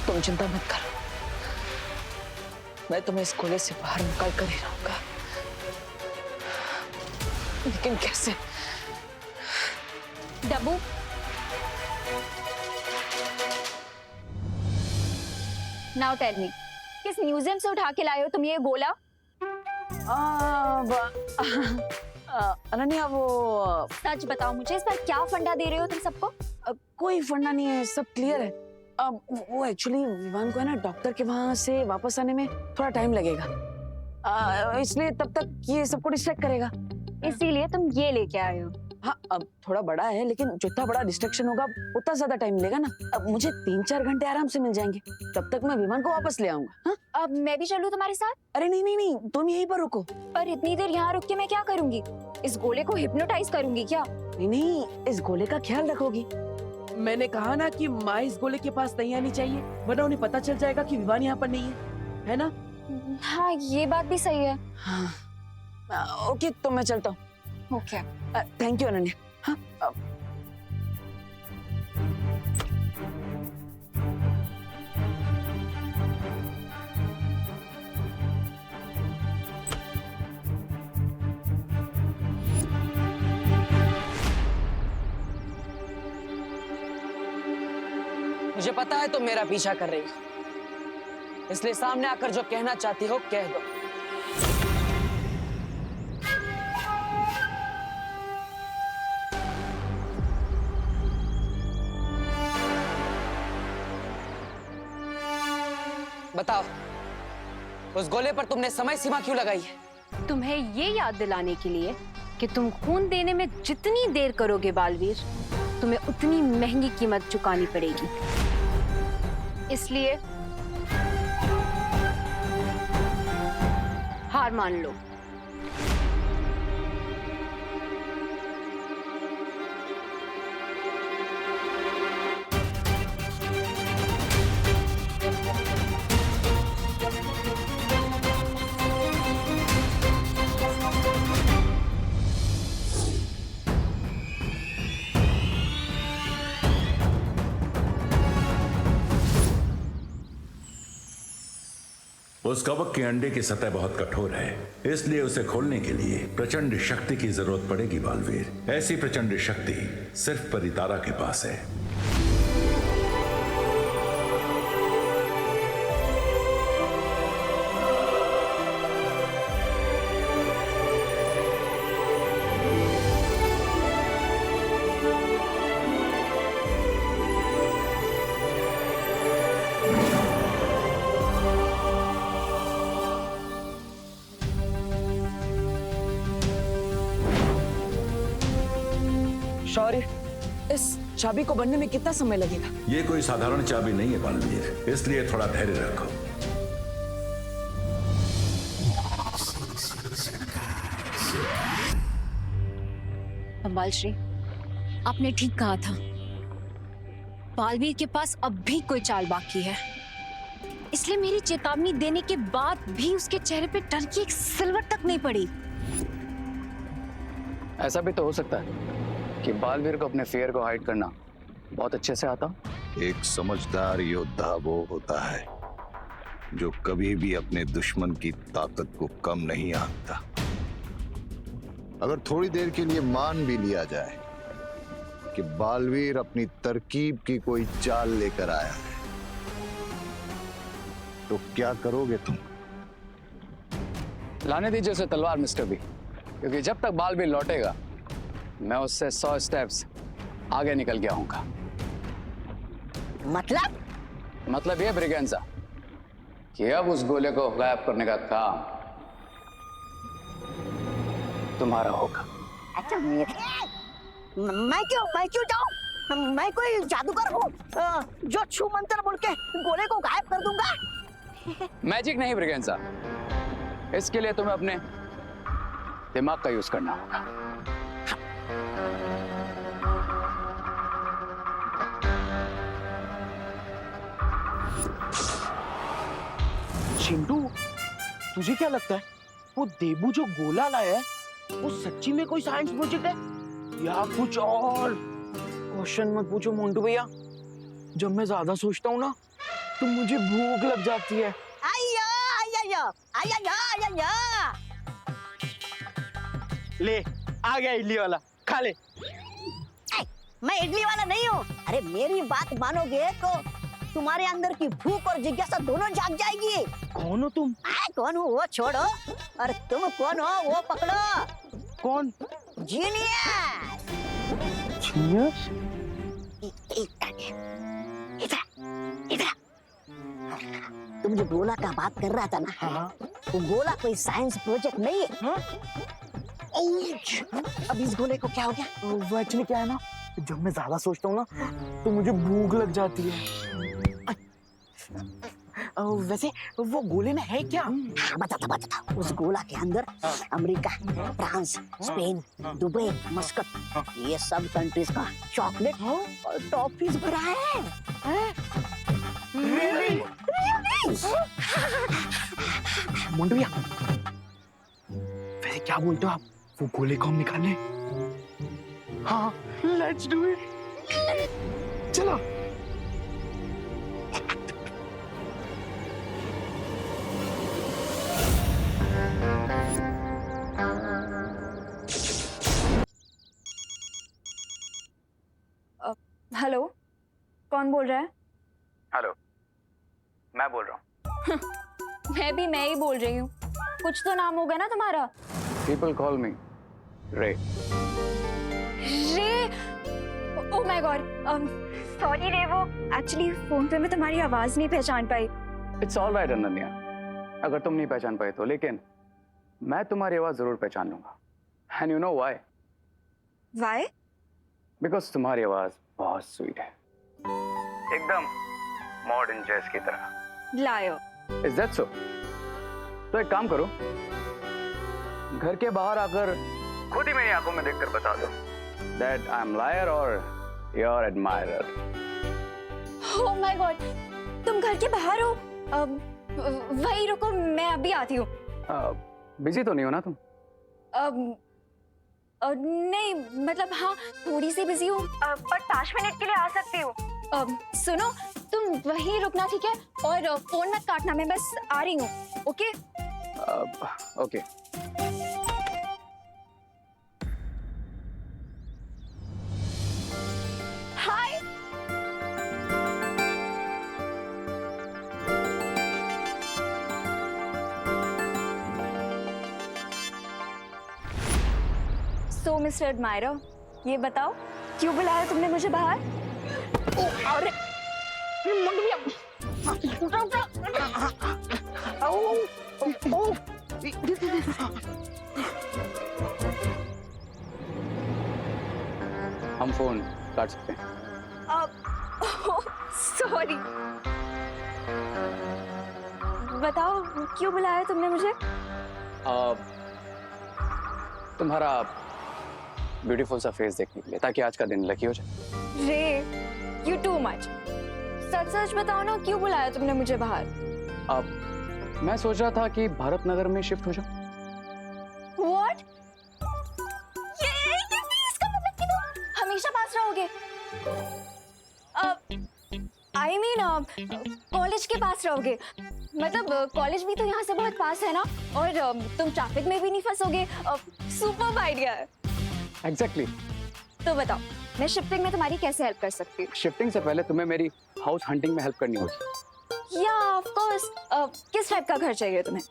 तुम चिंता मत करो, मैं तुम्हें इस गोले से बाहर निकाल कर ही रहूंगा। लेकिन कैसे? डब्बू, नाउ टेल मी, किस म्यूजियम से उठा के लाए हो तुम ये गोला? अनन्या, वो सच बताओ मुझे, इस पर क्या फंडा दे रहे हो तुम सबको? कोई फंडा नहीं है, सब क्लियर है। वो एक्चुअली विवान को है ना डॉक्टर के वहां से वापस आने में थोड़ा टाइम लगेगा, इसलिए तब तक ये सबको डिस्ट्रैक्ट करेगा। इसीलिए तुम ये लेके आए हो? हाँ, अब थोड़ा बड़ा है, लेकिन जितना बड़ा डिस्ट्रैक्शन होगा उतना ज्यादा टाइम मिलेगा ना। अब मुझे 3-4 घंटे आराम से मिल जाएंगे, तब तक मैं विमान को वापस ले आऊंगा। हाँ? अब मैं भी चलूं तुम्हारे साथ? अरे नहीं नहीं नहीं, तुम यहीं पर रुको। पर इतनी देर यहाँ रुक के मैं क्या करूंगी? इस गोले को हिप्नोटाइज करूंगी क्या? नहीं नहीं, इस गोले का ख्याल रखोगी। मैंने कहा ना कि माँ इस गोले के पास नहीं आनी चाहिए, वरना उन्हें पता चल जाएगा कि विवान यहाँ पर नहीं है ना? हाँ, ये बात भी सही है। हाँ, ओके, तो मैं चलता हूँ। ओके। Thank you Ananya. हाँ, मुझे पता है तुम मेरा पीछा कर रही हो, इसलिए सामने आकर जो कहना चाहती हो कह दो। बताओ, उस गोले पर तुमने समय सीमा क्यों लगाई है? तुम्हें ये याद दिलाने के लिए कि तुम खून देने में जितनी देर करोगे बालवीर, तुम्हें उतनी महंगी कीमत चुकानी पड़ेगी। इसलिए हार मान लो। उस कवक के अंडे की सतह बहुत कठोर है, इसलिए उसे खोलने के लिए प्रचंड शक्ति की जरूरत पड़ेगी बालवीर। ऐसी प्रचंड शक्ति सिर्फ परितारा के पास है। शौर्य, इस चाबी को बनने में कितना समय लगेगा? ये कोई साधारण चाबी नहीं है बालवीर, इसलिए थोड़ा धैर्य रखो। अंबाल श्री, आपने ठीक कहा था, बालवीर के पास अब भी कोई चाल बाकी है। इसलिए मेरी चेतावनी देने के बाद भी उसके चेहरे पे डर की एक सिलवट तक नहीं पड़ी। ऐसा भी तो हो सकता है कि बालवीर को अपने फियर को हाइड करना बहुत अच्छे से आता। एक समझदार योद्धा वो होता है जो कभी भी अपने दुश्मन की ताकत को कम नहीं आंकता। अगर थोड़ी देर के लिए मान भी लिया जाए कि बालवीर अपनी तरकीब की कोई चाल लेकर आया है, तो क्या करोगे तुम? लाने दीजिए उसे तलवार मिस्टर बी, क्योंकि जब तक बालवीर लौटेगा मैं उससे 100 स्टेप्स आगे निकल गया हूँगा। मतलब ये ब्रिगेंजा कि अब उस गोले को गायब करने का काम तुम्हारा होगा। अच्छा, मैं क्यों जाऊं? मैं कोई जादूगर हूँ जो छू मंत्र बोल के गोले को गायब कर दूंगा? मैजिक नहीं ब्रिगेंजा, इसके लिए तुम्हें अपने दिमाग का यूज करना होगा। चिंटू, तुझे क्या लगता है वो देबू जो गोला लाया है वो सच्ची में कोई साइंस प्रोजेक्ट है या कुछ और? क्वेश्चन मत पूछो मोंटू भैया, जब मैं ज्यादा सोचता हूँ ना तो मुझे भूख लग जाती है। आया आया आया आया आया। ले आ गया इडली वाला, खा ले। मैं इडली वाला नहीं हूँ। अरे मेरी बात मानोगे तो तुम्हारे अंदर की भूख और जिज्ञासा दोनों जाग जाएगी। कौन हो तुम? कौन हूँ वो छोड़ो, और तुम कौन हो वो पकड़ो। कौन? जीनियस। जीनियस? इधर इधर। तुम जो गोला का बात कर रहा था ना, हाँ। वो गोला कोई साइंस प्रोजेक्ट नहीं है। हाँ? अब इस गोले को क्या हो गया? वो एक्चुअली क्या है ना, जब मैं ज्यादा सोचता हूँ ना तो मुझे भूख लग जाती है। वैसे वो गोले में है क्या? बता। उस गोला के अंदर America, France, Spain, Dubai, Muscat, ये सब कंट्रीज का चॉकलेट और टॉफीज भरा है। Really? मोंटू भैया, वैसे क्या बोलते हो आप? वो गोले को हम निकालें? हाँ, let's do it. चलो। हेलो, कौन बोल रहा है? हेलो, मैं बोल रहा हूँ। मैं ही बोल रही हूँ। कुछ तो नाम होगा ना तुम्हारा? पीपल कॉल मी रे। रे? ओह माय गॉड, सॉरी रे, वो एक्चुअली फोन पे मैं तुम्हारी आवाज नहीं पहचान पाई। इट्स ऑल राइट अनन्या, अगर तुम नहीं पहचान पाए तो, लेकिन मैं तुम्हारी आवाज जरूर पहचान लूंगा। And you know why? Why? Because तुम्हारी आवाज बहुत स्वीट है, एकदम मॉडर्न जैज की तरह। लायो। Is that so? तो एक काम करो, घर के बाहर आकर खुद ही मेरी आंखों में देखकर बता दो दैट आई एम लायर और your admirer. Oh my God, तुम घर के बाहर हो? वही रुको, मैं अभी आती हूँ। बिजी तो नहीं हो ना तुम? नहीं, मतलब हाँ, थोड़ी सी बिजी हूँ, पर 5 मिनट के लिए आ सकती हूँ। सुनो, तुम वहीं रुकना, ठीक है? और फोन मत काटना, मैं बस आ रही हूँ। ओके? ओके। हाय। सो मिस्टर एडमायरर, ये बताओ क्यों बुलाया तुमने मुझे बाहर? अरे हम फोन काट सकते हैं। सॉरी, बताओ क्यों बुलाया तुमने मुझे? तुम्हारा ब्यूटीफुल सा फेस देखने के लिए, ताकि आज का दिन लकी हो जाए। रे, यू टू मच। सच सच बताओ ना, क्यों बुलाया तुमने मुझे बाहर? अब मैं सोच रहा था कि भारत नगर में शिफ्ट हो जाऊं। What? ये इसका मतलब कि तुम हमेशा पास रहोगे? I mean, कॉलेज के पास रहोगे? मतलब कॉलेज भी तो यहाँ से बहुत पास है ना, और तुम ट्रैफिक में भी नहीं फंसोगे। सुपर आइडिया है। एग्जैक्टली। तो बताओ, मैं शिफ्टिंग में तुम्हारी कैसे हेल्प कर सकती हूँ? शिफ्टिंग से पहले तुम्हें मेरी हाउस हंटिंग में हेल्प करनी होगी। या ऑफ कोर्स। किस टाइप का घर चाहिए तुम्हें?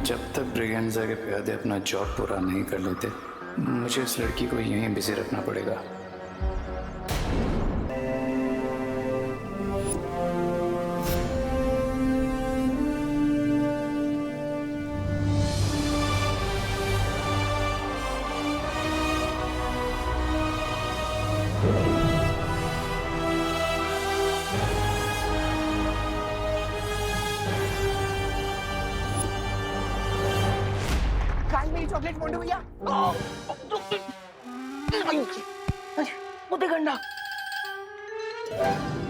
जब तक ब्रिगेंजा के प्यादे अपना जॉब पूरा नहीं कर लेते, मुझे इस लड़की को यहीं बिजी रखना पड़ेगा। चॉकलेट मोंटू भैया, वो देख अंडा,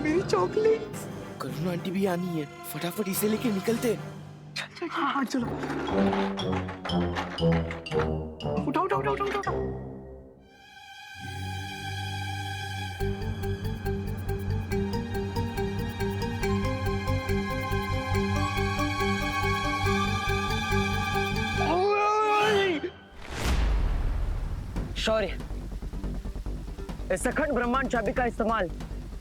मेरी चॉकलेट। करुणा आंटी भी आनी है, फटाफट इसे लेके निकलते। चल हाँ चलो, उठाओ उठाओ उठाओ उठाओ उठाओ। शौर्य, इस अखंड ब्रह्मांड चाबी का इस्तेमाल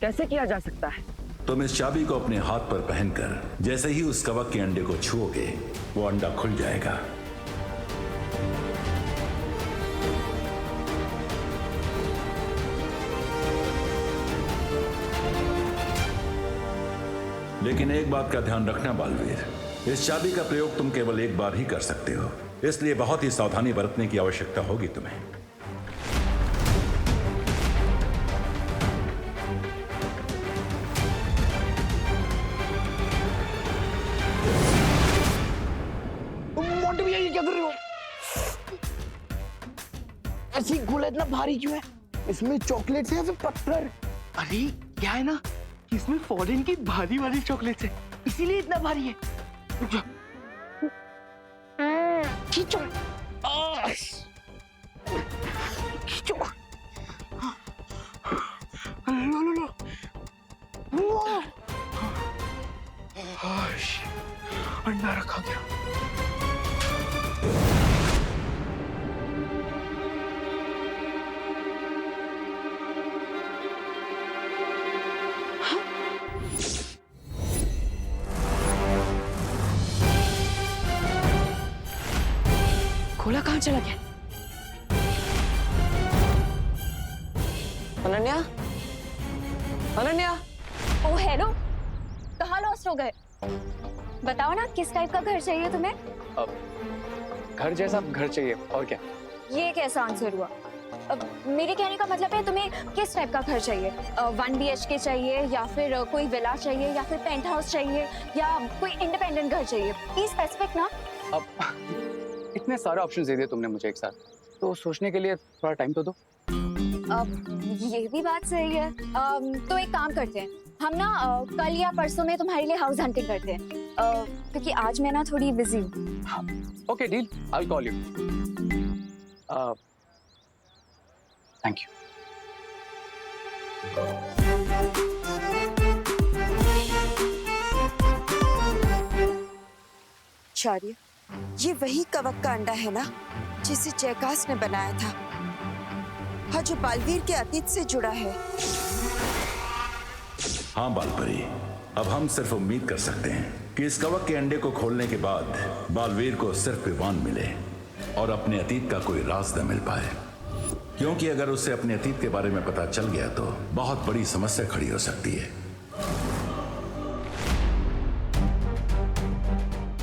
कैसे किया जा सकता है? तुम इस चाबी को अपने हाथ पर पहनकर जैसे ही उस कवक के अंडे को छुओगे वो अंडा खुल जाएगा। लेकिन एक बात का ध्यान रखना बालवीर, इस चाबी का प्रयोग तुम केवल एक बार ही कर सकते हो, इसलिए बहुत ही सावधानी बरतने की आवश्यकता होगी तुम्हें। मोंटे भैया ये क्या कर रहे हो? ऐसी गोला इतना भारी क्यों है? इसमें चॉकलेट्स है या फिर पत्थर? अरे क्या है ना, इसमें फॉरेन की भारी वाली चॉकलेट्स है, इसीलिए इतना भारी है। खींचो, खींचो, लो लो लो, वो अंडा रखा गया। गोला कहाँ चला गया? अनन्या, अनन्या, ओ हेलो, कहाँ लॉस्ट हो गए? बताओ ना किस टाइप का घर चाहिए तुम्हें? घर जैसा घर चाहिए, और क्या? ये कैसा आंसर हुआ? मेरे कहने का मतलब है तुम्हें किस टाइप का घर चाहिए? 1 BHK चाहिए या फिर कोई विला चाहिए या फिर पेंट हाउस चाहिए या कोई इंडिपेंडेंट घर चाहिए? प्लीज स्पेसिफिक ना। अब इतने सारे ऑप्शंस दे दिए तुमने मुझे एक साथ, तो सोचने के लिए थोड़ा टाइम तो दो। ये भी बात सही है। तो एक काम करते हैं, हम ना कल या परसों में तुम्हारे लिए हाउस हंटिंग करते हैं, क्योंकि आज मैं ना थोड़ी बिजी हूँ। Okay deal, I will call you. Thank you. Shaurya, ये वही कवक का अंडा है ना जिसे जयकास ने बनाया था, हाँ, जो बालवीर के अतीत से जुड़ा है। हाँ बालपरी, अब हम सिर्फ उम्मीद कर सकते हैं कि इस कवक के अंडे को खोलने के बाद बालवीर को सिर्फ विवान मिले और अपने अतीत का कोई राज न मिल पाए, क्योंकि अगर उसे अपने अतीत के बारे में पता चल गया तो बहुत बड़ी समस्या खड़ी हो सकती है।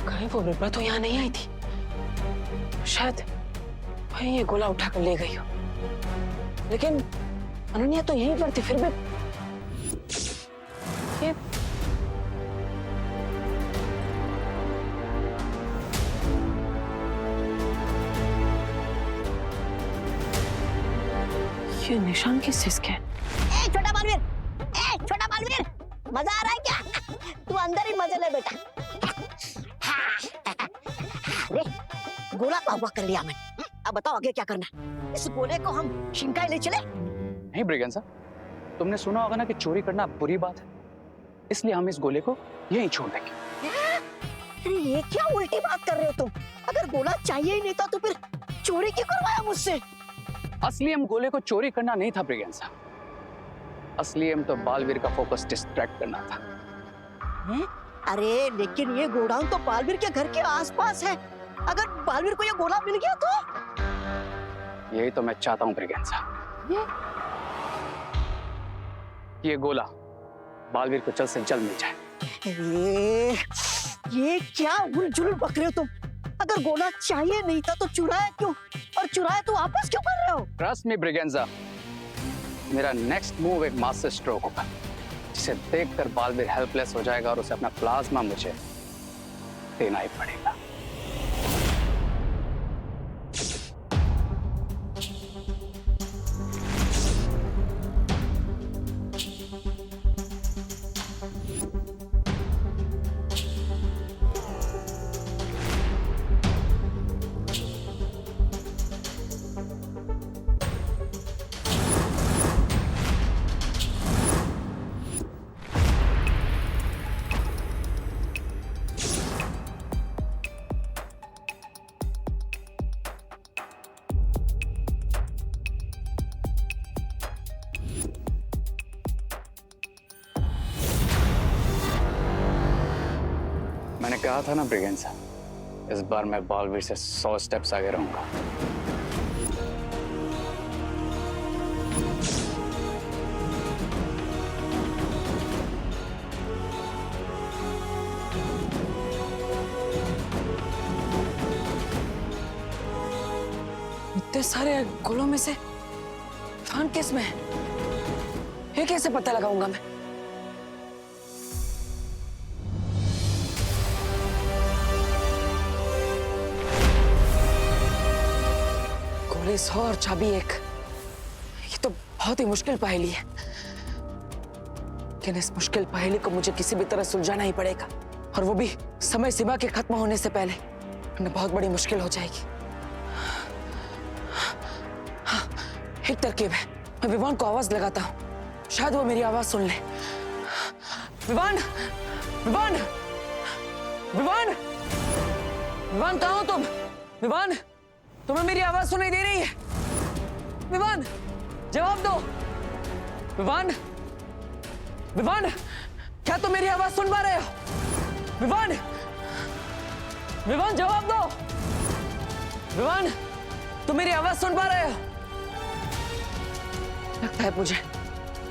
कहीं वो बिरबा तो यहाँ नहीं आई थी, शायद वही ये गोला उठाकर ले गई हो, लेकिन अनन्या तो यहीं पर थी, फिर भी ये निशान किस चीज के? छोटा बालवीर, छोटा बालवीर, मजा आ रहा है क्या? तू अंदर ही मजे ले बेटा। अरे गोला पावा कर लिया मैंने, अब बताओ आगे क्या करना है? इस गोले को हम शिंकाई ले चले? नहीं ब्रिगेंसा, तुमने सुना होगा ना कि चोरी करना बुरी बात है, इसलिए हम इस गोले को यहीं छोड़ देंगे। अरे ये क्या उल्टी बात कर रहे हो तुम? अगर गोला चाहिए ही नहीं था तो फिर चोरी क्यों करवाया मुझसे? असली हम गोले को चोरी करना नहीं था ब्रिगेंसा, असली हम तो बालवीर का फोकस डिस्ट्रैक्ट करना था। अरे लेकिन ये गोडाउन तो बालवीर के घर के आसपास है, अगर बालवीर को ये गोला मिल गया तो? यही तो मैं चाहता हूँ ब्रिगेंसा, ये गोला बालवीर को जल्द से जल्द मिल जाए। ये क्या उलझुल बक रहे हो तुम? अगर गोला चाहिए नहीं था तो चुराया क्यों, और चुराया तो वापस क्यों कर रहे हो? ट्रस्ट मी ब्रिगेंसा, मेरा नेक्स्ट मूव एक मास्टर स्ट्रोक होगा, जिसे देखकर बालवीर हेल्पलेस हो जाएगा और उसे अपना प्लाज्मा मुझे देना ही पड़ेगा। कहा था ना ब्रिगेंजा, इस बार मैं बालवीर से 100 स्टेप्स आगे रहूंगा। इतने सारे गोलों में से विवान किस में है? ये कैसे पता लगाऊंगा मैं? गोले 100 और चाबी 1। ये तो बहुत ही मुश्किल पहेली है, लेकिन इस मुश्किल पहेली को मुझे किसी भी तरह सुलझाना ही पड़ेगा, और वो भी समय सीमा के खत्म होने से पहले, वरना बहुत बड़ी मुश्किल हो जाएगी। हाँ, एक तरकीब है। मैं विवान को आवाज लगाता हूँ, शायद वो मेरी आवाज सुन ले। विवान, विवान, विवान, विवान, कहाँ हो तुम? विवान, तुम्हें मेरी आवाज सुनाई दे रही है? विवान, जवाब दो। विवान, विवान, क्या तुम मेरी आवाज सुन पा रहे हो? विवान, विवान, जवाब दो। विवान, तुम मेरी आवाज सुन पा रहे हो? लगता है मुझे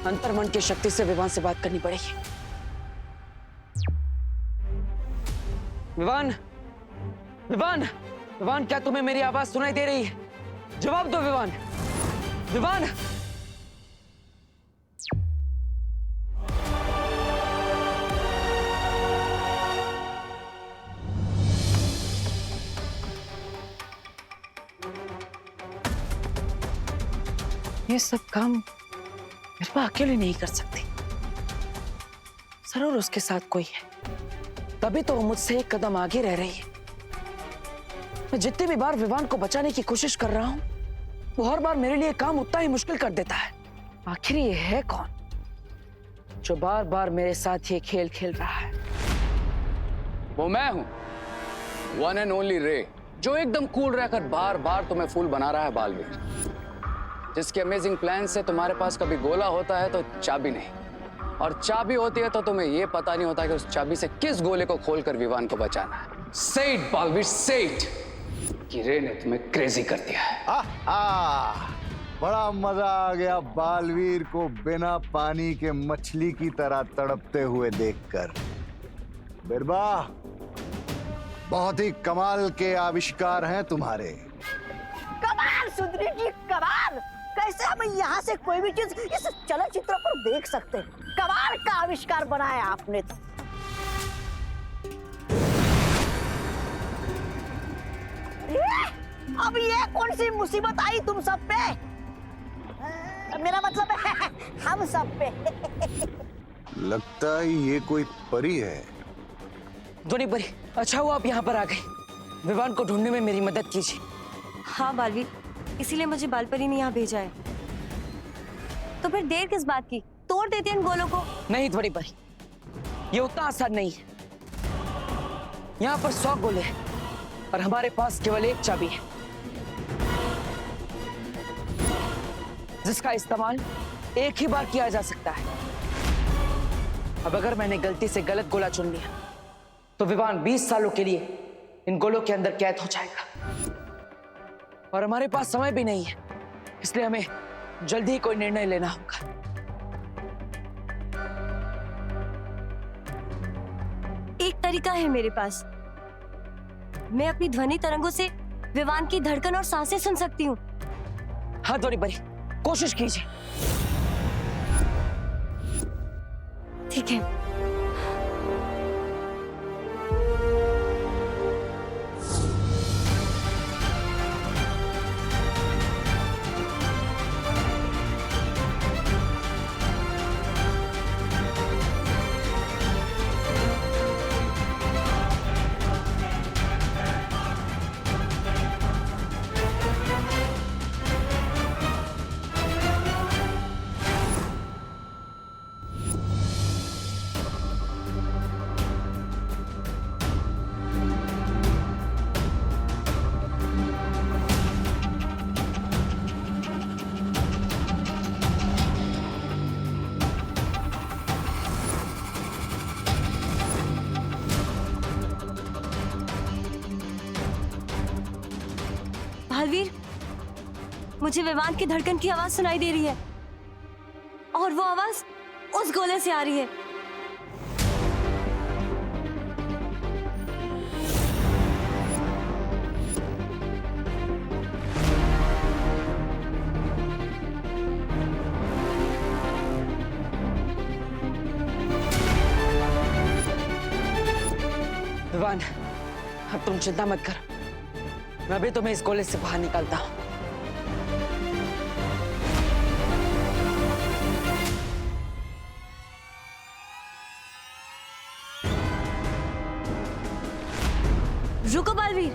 अंतर्मन की शक्ति से विवान से बात करनी पड़ेगी। विवान, विवान, विवान, क्या तुम्हें मेरी आवाज सुनाई दे रही है? जवाब दो विवान। विवान, ये सब काम मेरे पास अकेले नहीं कर सकती, जरूर उसके साथ कोई है, तभी तो वो मुझसे एक कदम आगे रह रही है। मैं जितनी भी बार विवान को बचाने की कोशिश कर रहा हूं, वो हर बार मेरे लिए काम उतना ही मुश्किल कर देता है। आखिर ये है कौन जो बार बार मेरे साथ ये खेल खेल रहा है? वो मैं हूं, वन एंड ओनली रे, जो एकदम कूल रहकर बार बार तुम्हें फूल बना रहा है बालवीर, जिसके अमेजिंग प्लान से तुम्हारे पास कभी गोला होता है तो चाबी नहीं, और चाबी होती है तो तुम्हें यह पता नहीं होता कि उस चाबी से किस गोले को खोलकर विवान को बचाना है। से इट बालवीर, से इट, कि रे ने तुम्हें क्रेजी कर दिया है। बड़ा मजा आ गया बालवीर को बिना पानी के मछली की तरह तड़पते हुए देखकर। बिरबा, बहुत ही कमाल के आविष्कार हैं तुम्हारे। कमाल सुंदरी जी, कमाल। कैसे हम यहाँ से कोई भी चीज इस चलचित्र पर देख सकते हैं? कमाल का आविष्कार बनाया आपने तो। अब ये कौन सी मुसीबत आई तुम सब पे? मेरा मतलब है हम सब पे। लगता है ये कोई परी है। धोनी परी, अच्छा हुआ आप यहाँ पर आ गए। विवान को ढूंढने में मेरी मदद कीजिए। हाँ बालवीर, इसीलिए मुझे बालपरी ने यहाँ भेजा है। तो फिर देर किस बात की? तोड़ देते इन गोलों को। नहीं धोनी परी, ये उतना आसान नहीं है। यहाँ पर 100 गोले हैं और हमारे पास केवल एक चाबी है, जिसका इस्तेमाल एक ही बार किया जा सकता है। अब अगर मैंने गलती से गलत गोला चुन लिया तो विवान 20 सालों के लिए इन गोलों के अंदर कैद हो जाएगा, और हमारे पास समय भी नहीं है, इसलिए हमें जल्दी ही कोई निर्णय लेना होगा। एक तरीका है मेरे पास। मैं अपनी ध्वनि तरंगों से विवान की धड़कन और सांसें सुन सकती हूँ। हाँ धोनी परी, कोशिश कीजिए। ठीक है। मुझे विवान की धड़कन की आवाज सुनाई दे रही है और वो आवाज उस गोले से आ रही है। विवान, अब तुम चिंता मत कर, मैं अभी तुम्हें इस गोले से बाहर निकालता हूं। रुको बालवीर,